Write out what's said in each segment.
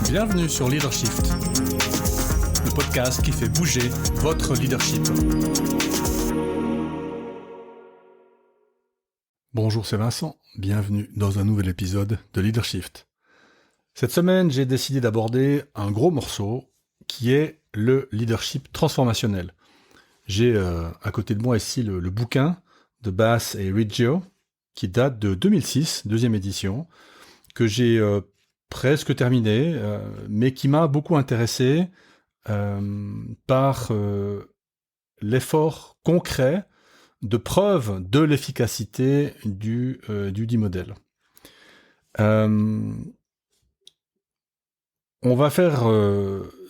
Bienvenue sur Leadershift, le podcast qui fait bouger votre leadership. Bonjour, c'est Vincent. Bienvenue dans un nouvel épisode de Leadershift. Cette semaine, j'ai décidé d'aborder un gros morceau qui est le leadership transformationnel. J'ai à côté de moi ici le bouquin de Bass et Riggio qui date de 2006, deuxième édition, que j'ai presque terminé, mais qui m'a beaucoup intéressé par l'effort concret de preuve de l'efficacité du dit modèle. On va faire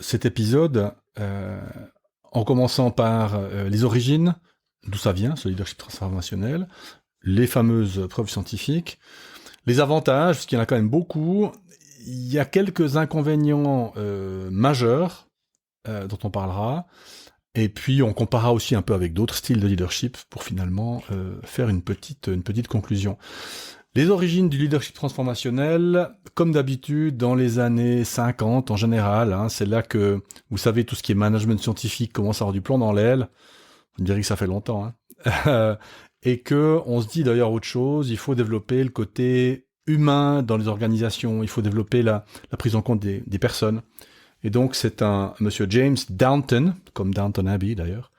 cet épisode en commençant par les origines, d'où ça vient, ce leadership transformationnel, les fameuses preuves scientifiques, les avantages, parce qu'il y en a quand même beaucoup. Il y a quelques inconvénients majeurs dont on parlera, et puis on comparera aussi un peu avec d'autres styles de leadership pour finalement faire une petite conclusion. Les origines du leadership transformationnel, comme d'habitude, dans les années 50 en général, c'est là que, vous savez, tout ce qui est management scientifique commence à avoir du plomb dans l'aile. Vous me direz que ça fait longtemps, et que on se dit d'ailleurs autre chose, il faut développer le côté humain dans les organisations, il faut développer la prise en compte des personnes. Et donc c'est un monsieur James Downton, comme Downton Abbey d'ailleurs,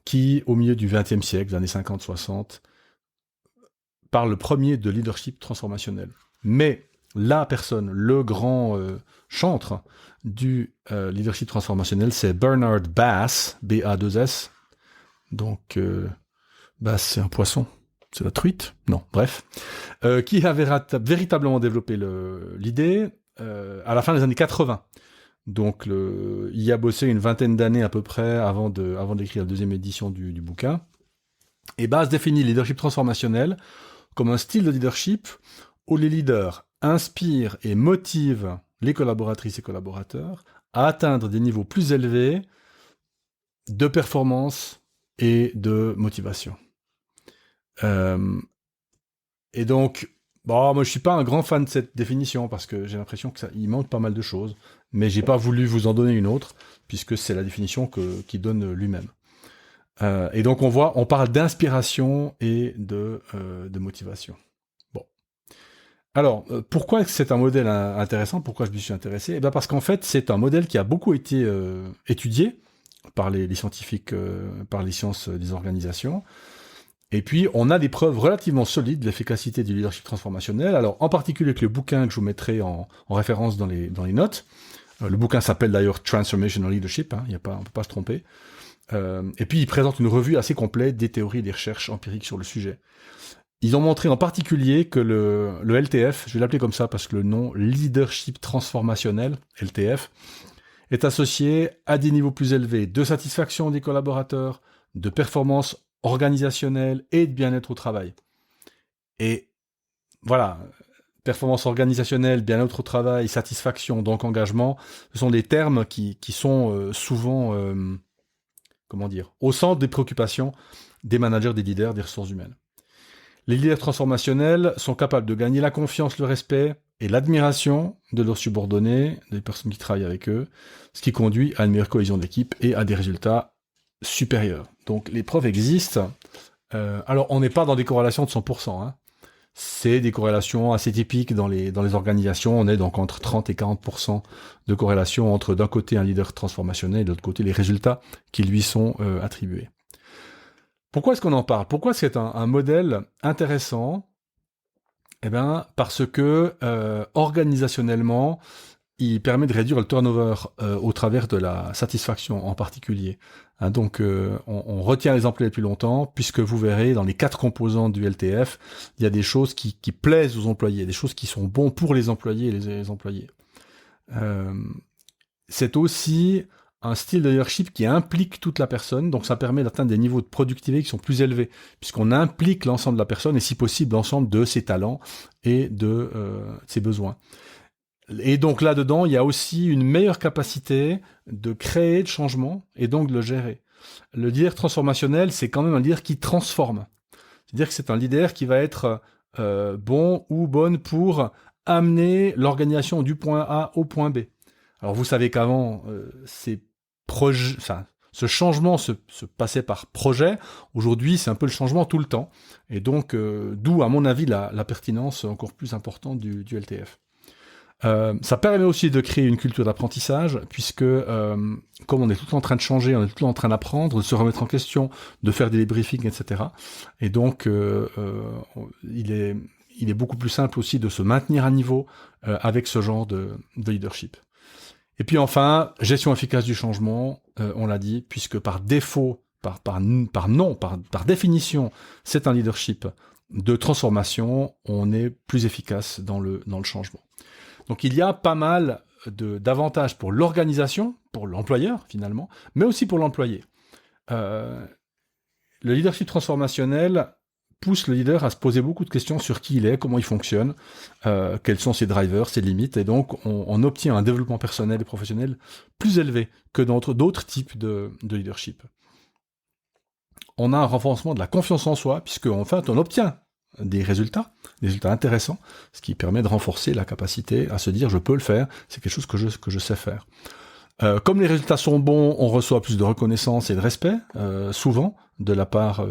qui au milieu du XXe siècle, les années 50-60, parle le premier de leadership transformationnel. Mais la personne, le grand chantre du leadership transformationnel, c'est Bernard Bass, B-A-2-S. Donc, Bass, c'est un poisson. C'est la truite ? Non, bref. Qui a véritablement développé l'idée à la fin des années 80. Donc, il y a bossé une vingtaine d'années à peu près avant d'écrire la deuxième édition du bouquin. Et Bass définit le leadership transformationnel comme un style de leadership où les leaders inspirent et motivent les collaboratrices et collaborateurs à atteindre des niveaux plus élevés de performance et de motivation. Et donc, moi je suis pas un grand fan de cette définition parce que j'ai l'impression qu'il manque pas mal de choses, mais j'ai pas voulu vous en donner une autre puisque c'est la définition qu'il donne lui-même. Et donc on parle d'inspiration et de motivation. Bon. Alors, pourquoi c'est un modèle intéressant ? Pourquoi je me suis intéressé ? Eh bien parce qu'en fait, c'est un modèle qui a beaucoup été étudié par les scientifiques, par les sciences des organisations. Et puis, on a des preuves relativement solides de l'efficacité du leadership transformationnel. Alors, en particulier avec le bouquin que je vous mettrai en référence dans les notes. Le bouquin s'appelle d'ailleurs Transformational Leadership, on ne peut pas se tromper. Et puis, il présente une revue assez complète des théories et des recherches empiriques sur le sujet. Ils ont montré en particulier que le LTF, je vais l'appeler comme ça parce que le nom leadership transformationnel, LTF, est associé à des niveaux plus élevés de satisfaction des collaborateurs, de performance organisationnelle et de bien-être au travail. Et voilà, performance organisationnelle, bien-être au travail, satisfaction, donc engagement, ce sont des termes qui sont souvent, au centre des préoccupations des managers, des leaders, des ressources humaines. Les leaders transformationnels sont capables de gagner la confiance, le respect et l'admiration de leurs subordonnés, des personnes qui travaillent avec eux, ce qui conduit à une meilleure cohésion d'équipe et à des résultats supérieurs. Donc les preuves existent. Alors on n'est pas dans des corrélations de 100%. C'est des corrélations assez typiques dans les organisations. On est donc entre 30 et 40% de corrélation entre d'un côté un leader transformationnel et de l'autre côté les résultats qui lui sont attribués. Pourquoi est-ce qu'on en parle ? Pourquoi c'est un modèle intéressant ? Eh bien, parce que organisationnellement, il permet de réduire le turnover au travers de la satisfaction en particulier. Donc, on retient les employés plus longtemps, puisque vous verrez, dans les 4 composants du LTF, il y a des choses qui plaisent aux employés, des choses qui sont bonnes pour les employés et les employés. C'est aussi un style de leadership qui implique toute la personne, donc ça permet d'atteindre des niveaux de productivité qui sont plus élevés, puisqu'on implique l'ensemble de la personne, et si possible, l'ensemble de ses talents et de ses besoins. Et donc là-dedans, il y a aussi une meilleure capacité de créer de changements et donc de le gérer. Le leader transformationnel, c'est quand même un leader qui transforme. C'est-à-dire que c'est un leader qui va être bon ou bonne pour amener l'organisation du point A au point B. Alors vous savez qu'avant, ce changement se passait par projet. Aujourd'hui, c'est un peu le changement tout le temps. Et donc, d'où, à mon avis, la pertinence encore plus importante du LTF. Ça permet aussi de créer une culture d'apprentissage, puisque comme on est tout le temps en train de changer, on est tout le temps en train d'apprendre, de se remettre en question, de faire des débriefings, etc. Et donc, il est beaucoup plus simple aussi de se maintenir à niveau avec ce genre de leadership. Et puis enfin, gestion efficace du changement, on l'a dit, puisque par défaut, par définition, c'est un leadership de transformation, on est plus efficace dans le changement. Donc il y a pas mal d'avantages pour l'organisation, pour l'employeur finalement, mais aussi pour l'employé. Le leadership transformationnel pousse le leader à se poser beaucoup de questions sur qui il est, comment il fonctionne, quels sont ses drivers, ses limites, et donc on obtient un développement personnel et professionnel plus élevé que dans d'autres types de leadership. On a un renforcement de la confiance en soi, puisque en fait on obtient des résultats intéressants, ce qui permet de renforcer la capacité à se dire je peux le faire, c'est quelque chose que je sais faire. Comme les résultats sont bons, on reçoit plus de reconnaissance et de respect, souvent, de la part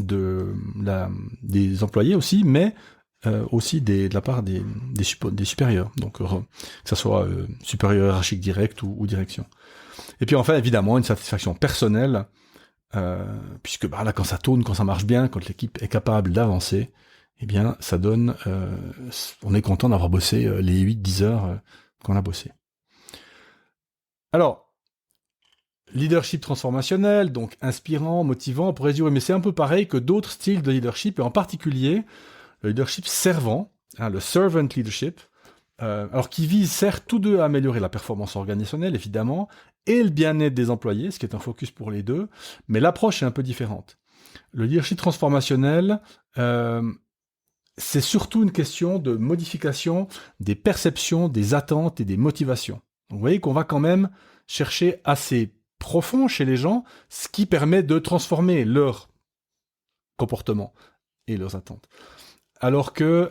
des employés aussi, mais aussi de la part des supérieurs, donc que ce soit supérieur hiérarchique direct ou direction. Et puis enfin, évidemment, une satisfaction personnelle, puisque là, quand ça tourne, quand ça marche bien, quand l'équipe est capable d'avancer, eh bien, ça donne... on est content d'avoir bossé les 8-10 heures qu'on a bossé. Alors, leadership transformationnel, donc inspirant, motivant, on pourrait dire, oui, mais c'est un peu pareil que d'autres styles de leadership, et en particulier le leadership servant, le servant leadership, alors qui vise certes tous deux à améliorer la performance organisationnelle, évidemment, et le bien-être des employés, ce qui est un focus pour les deux, mais l'approche est un peu différente. Le leadership transformationnel, c'est surtout une question de modification des perceptions, des attentes et des motivations. Donc, vous voyez qu'on va quand même chercher assez profond chez les gens, ce qui permet de transformer leur comportement et leurs attentes. Alors que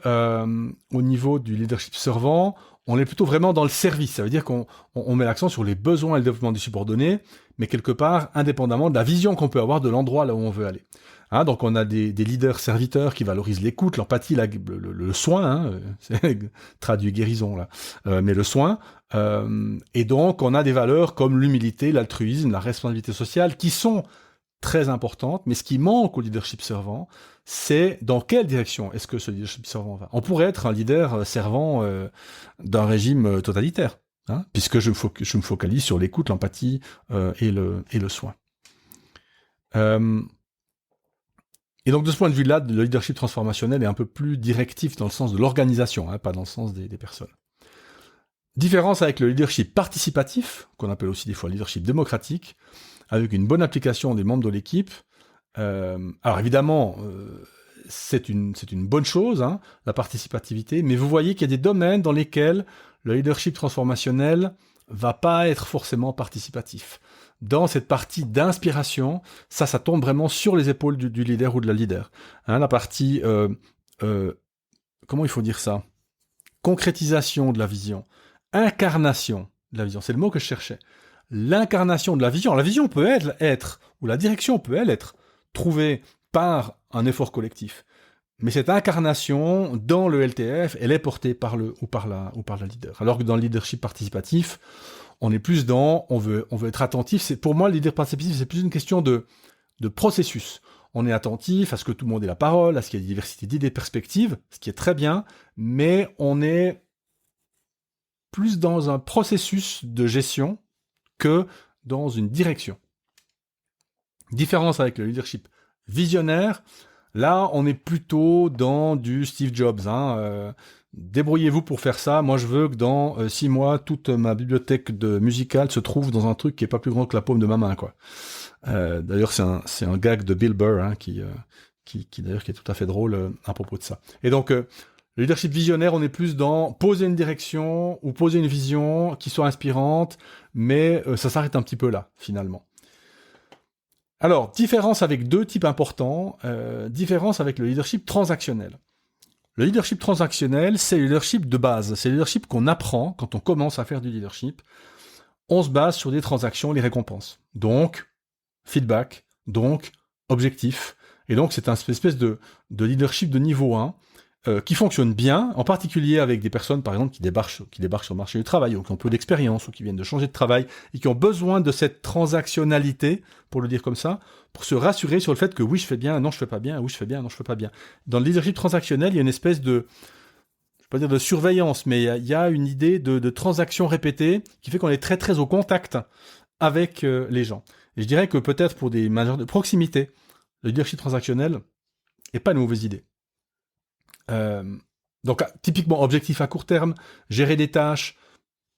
au niveau du leadership servant, on est plutôt vraiment dans le service. Ça veut dire qu'on met l'accent sur les besoins et le développement des subordonnés, mais quelque part indépendamment de la vision qu'on peut avoir de l'endroit là où on veut aller. Donc on a des leaders serviteurs qui valorisent l'écoute, l'empathie, le soin, c'est traduit guérison là, mais le soin. Et donc on a des valeurs comme l'humilité, l'altruisme, la responsabilité sociale qui sont très importantes, mais ce qui manque au leadership servant, c'est dans quelle direction est-ce que ce leadership servant va. On pourrait être un leader servant d'un régime totalitaire, puisque je me focalise sur l'écoute, l'empathie et le soin. Et donc de ce point de vue-là, le leadership transformationnel est un peu plus directif dans le sens de l'organisation, pas dans le sens des personnes. Différence avec le leadership participatif, qu'on appelle aussi des fois leadership démocratique, avec une bonne application des membres de l'équipe. Alors évidemment, c'est une bonne chose, la participativité, mais vous voyez qu'il y a des domaines dans lesquels le leadership transformationnel va pas être forcément participatif. Dans cette partie d'inspiration, ça tombe vraiment sur les épaules du leader ou de la leader. La partie, comment il faut dire ça ? Concrétisation de la vision, incarnation de la vision, c'est le mot que je cherchais. L'incarnation de la vision peut être, ou la direction peut être trouvée par un effort collectif. Mais cette incarnation, dans le LTF, elle est portée par le ou par la leader. Alors que dans le leadership participatif, on est plus dans, on veut être attentif. Pour moi, le leader participatif, c'est plus une question de processus. On est attentif à ce que tout le monde ait la parole, à ce qu'il y ait une diversité d'idées, de perspectives, ce qui est très bien, mais on est plus dans un processus de gestion que dans une direction. Différence avec le leadership visionnaire, là, on est plutôt dans du Steve Jobs. Débrouillez-vous pour faire ça. Moi, je veux que dans 6 mois, toute ma bibliothèque musicale se trouve dans un truc qui est pas plus grand que la paume de ma main, quoi. D'ailleurs, c'est un gag de Bill Burr qui d'ailleurs qui est tout à fait drôle à propos de ça. Et donc, le leadership visionnaire, on est plus dans poser une direction ou poser une vision qui soit inspirante, mais ça s'arrête un petit peu là, finalement. Alors, différence avec deux types importants, différence avec le leadership transactionnel. Le leadership transactionnel, c'est le leadership de base. C'est le leadership qu'on apprend quand on commence à faire du leadership. On se base sur des transactions, les récompenses. Donc, feedback, donc, objectif. Et donc, c'est une espèce de leadership de niveau 1 qui fonctionne bien, en particulier avec des personnes, par exemple, qui débarquent sur le marché du travail, ou qui ont peu d'expérience, ou qui viennent de changer de travail, et qui ont besoin de cette transactionnalité, pour le dire comme ça, pour se rassurer sur le fait que oui, je fais bien, non, je fais pas bien, oui, je fais bien, non, je fais pas bien. Dans le leadership transactionnel, il y a une espèce de, je vais pas dire de surveillance, mais il y a une idée de transaction répétée qui fait qu'on est très, très au contact avec les gens. Et je dirais que peut-être pour des managers de proximité, le leadership transactionnel n'est pas une mauvaise idée. Donc, typiquement, objectif à court terme, gérer des tâches,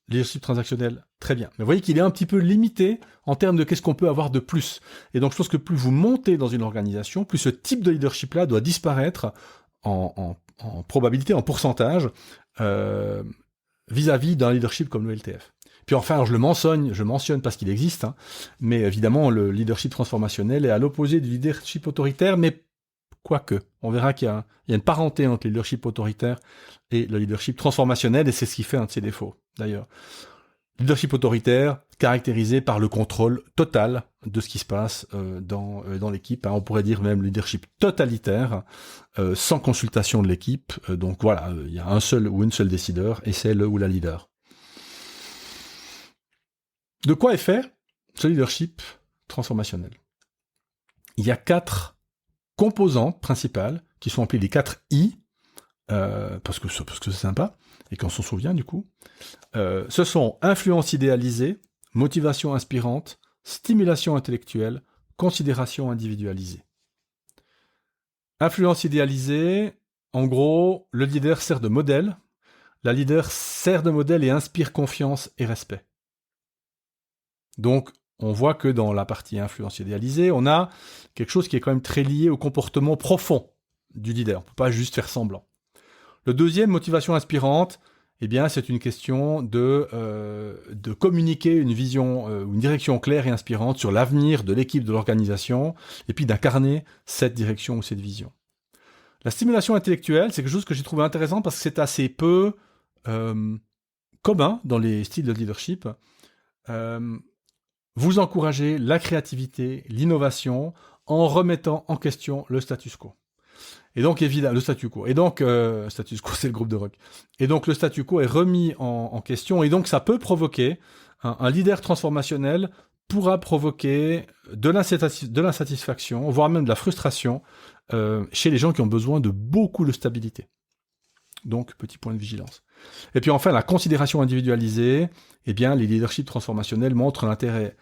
leadership transactionnel, très bien. Mais vous voyez qu'il est un petit peu limité en termes de qu'est-ce qu'on peut avoir de plus. Et donc, je pense que plus vous montez dans une organisation, plus ce type de leadership-là doit disparaître en probabilité, en pourcentage, vis-à-vis d'un leadership comme le LTF. Puis enfin, alors je mentionne parce qu'il existe, hein, mais évidemment, le leadership transformationnel est à l'opposé du leadership autoritaire, mais quoique, on verra qu'il y a une parenté entre le leadership autoritaire et le leadership transformationnel, et c'est ce qui fait un de ses défauts, d'ailleurs. Leadership autoritaire, caractérisé par le contrôle total de ce qui se passe dans l'équipe. Hein, on pourrait dire même leadership totalitaire, sans consultation de l'équipe. Donc voilà, il y a un seul ou une seule décideur, et c'est le ou la leader. De quoi est fait ce leadership transformationnel? Il y a 4 composantes principales, qui sont appelées les 4 I, parce que c'est sympa, et qu'on s'en souvient du coup. Ce sont influence idéalisée, motivation inspirante, stimulation intellectuelle, considération individualisée. Influence idéalisée, en gros, le leader sert de modèle, la leader sert de modèle et inspire confiance et respect. Donc, on voit que dans la partie influence idéalisée, on a quelque chose qui est quand même très lié au comportement profond du leader. On ne peut pas juste faire semblant. Le deuxième, motivation inspirante, eh bien, c'est une question de communiquer une vision, une direction claire et inspirante sur l'avenir de l'équipe, de l'organisation, et puis d'incarner cette direction ou cette vision. La stimulation intellectuelle, c'est quelque chose que j'ai trouvé intéressant parce que c'est assez peu commun dans les styles de leadership. Vous encouragez la créativité, l'innovation, en remettant en question le status quo. Et donc, évidemment, le statu quo. Et donc, status quo, c'est le groupe de rock. Et donc, le statu quo est remis en question. Et donc, ça peut provoquer, un leader transformationnel pourra provoquer de l'insatisfaction, voire même de la frustration, chez les gens qui ont besoin de beaucoup de stabilité. Donc, petit point de vigilance. Et puis enfin, la considération individualisée, eh bien, les leaderships transformationnels montrent l'intérêt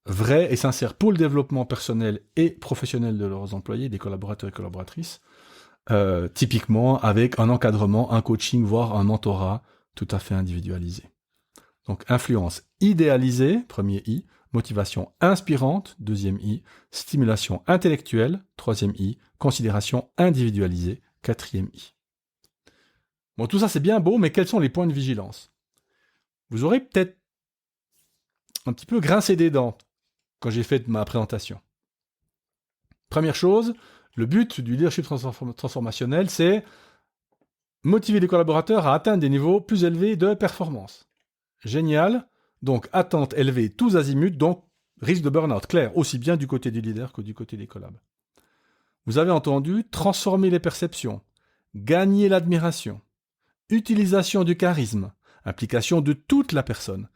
vrai et sincère pour le développement personnel et professionnel de leurs employés, des collaborateurs et collaboratrices, typiquement avec un encadrement, un coaching, voire un mentorat tout à fait individualisé. Donc, influence idéalisée, premier I, motivation inspirante, deuxième I, stimulation intellectuelle, troisième I, considération individualisée, quatrième I. Bon, tout ça c'est bien beau, mais quels sont les points de vigilance? Vous aurez peut-être un petit peu grincé des dents quand j'ai fait ma présentation. Première chose, le but du leadership transformationnel, c'est motiver les collaborateurs à atteindre des niveaux plus élevés de performance. Génial, donc attente élevée tous azimuts, donc risque de burn-out, clair, aussi bien du côté du leader que du côté des collabs. Vous avez entendu transformer les perceptions, gagner l'admiration, utilisation du charisme, implication de toute la personne.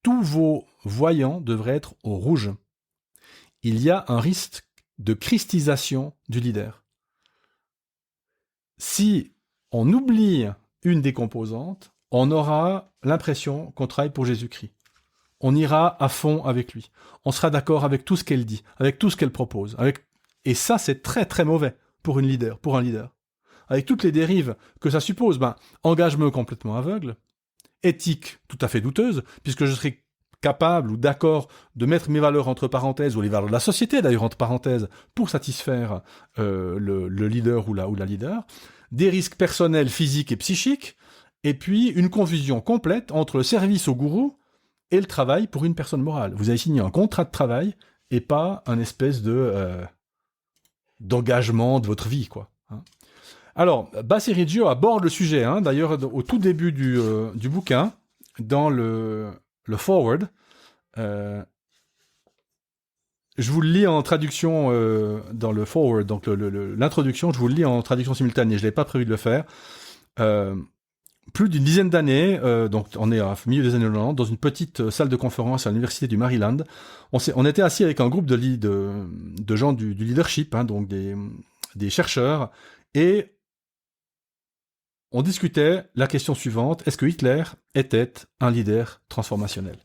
Tous vos voyants devraient être au rouge. Il y a un risque de christisation du leader. Si on oublie une des composantes, on aura l'impression qu'on travaille pour Jésus-Christ. On ira à fond avec lui. On sera d'accord avec tout ce qu'elle dit, avec tout ce qu'elle propose. Et ça, c'est très très mauvais pour un leader. Avec toutes les dérives que ça suppose, engagement complètement aveugle, éthique tout à fait douteuse, puisque je serai capable ou d'accord de mettre mes valeurs entre parenthèses, ou les valeurs de la société d'ailleurs entre parenthèses, pour satisfaire le leader ou la leader, des risques personnels, physiques et psychiques, et puis une confusion complète entre le service au gourou et le travail pour une personne morale. Vous avez signé un contrat de travail et pas un espèce d'engagement de votre vie, quoi. Alors, Basseriggio aborde le sujet, hein, d'ailleurs au tout début du bouquin, dans le forward. Je vous le lis en traduction dans le forward, donc l'introduction, je vous le lis en traduction simultanée, je n'avais pas prévu de le faire. Plus d'une dizaine d'années, donc on est au milieu des années 90, dans une petite salle de conférence à l'université du Maryland. On était assis avec un groupe de gens du leadership, hein, donc des chercheurs, et on discutait la question suivante, est-ce que Hitler était un leader transformationnel?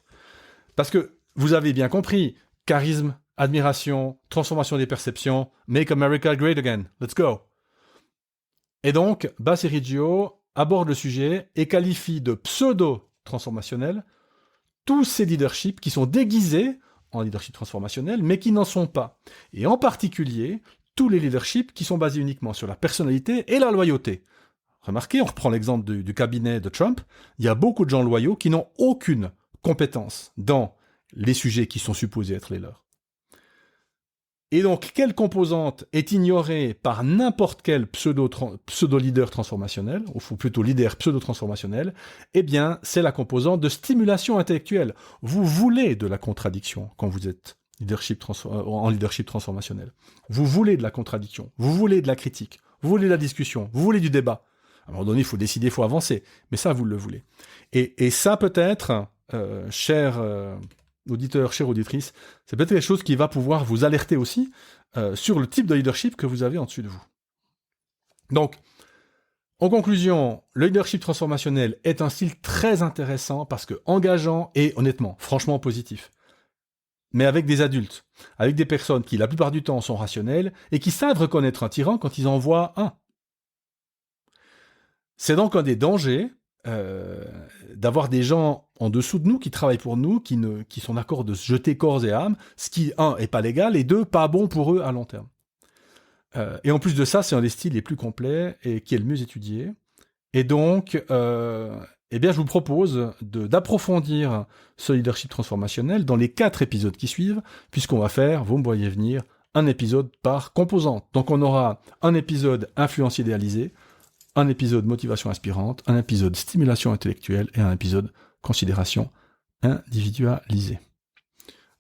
Parce que, vous avez bien compris, charisme, admiration, transformation des perceptions, make America great again, let's go. Et donc, Basseriggio aborde le sujet et qualifie de pseudo-transformationnel tous ces leaderships qui sont déguisés en leadership transformationnel, mais qui n'en sont pas. Et en particulier, tous les leaderships qui sont basés uniquement sur la personnalité et la loyauté. Remarquez, on reprend l'exemple du cabinet de Trump, il y a beaucoup de gens loyaux qui n'ont aucune compétence dans les sujets qui sont supposés être les leurs. Et donc, quelle composante est ignorée par n'importe quel pseudo-leader transformationnel, ou plutôt leader pseudo-transformationnel? Eh bien, c'est la composante de stimulation intellectuelle. Vous voulez de la contradiction quand vous êtes en leadership transformationnel. Vous voulez de la contradiction, vous voulez de la critique, vous voulez de la discussion, vous voulez du débat. À un moment donné, il faut décider, il faut avancer. Mais ça, vous le voulez. Et ça, peut-être, cher auditeur, chère auditrice, c'est peut-être quelque chose qui va pouvoir vous alerter aussi sur le type de leadership que vous avez en dessus de vous. Donc, en conclusion, le leadership transformationnel est un style très intéressant parce que engageant et, honnêtement, franchement positif. Mais avec des adultes, avec des personnes qui, la plupart du temps, sont rationnelles et qui savent reconnaître un tyran quand ils en voient un. C'est donc un des dangers d'avoir des gens en dessous de nous qui travaillent pour nous, qui sont d'accord de se jeter corps et âme, ce qui, un, est pas légal, et deux, pas bon pour eux à long terme. Et en plus de ça, c'est un des styles les plus complets et qui est le mieux étudié. Et donc, eh bien, je vous propose d'approfondir ce leadership transformationnel dans les 4 épisodes qui suivent, puisqu'on va faire, vous me voyez venir, un épisode par composante. Donc on aura un épisode influence idéalisée, un épisode motivation inspirante, un épisode stimulation intellectuelle et un épisode considération individualisée.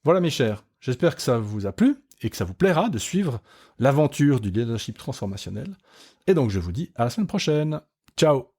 Voilà mes chers, j'espère que ça vous a plu et que ça vous plaira de suivre l'aventure du leadership transformationnel. Et donc je vous dis à la semaine prochaine. Ciao!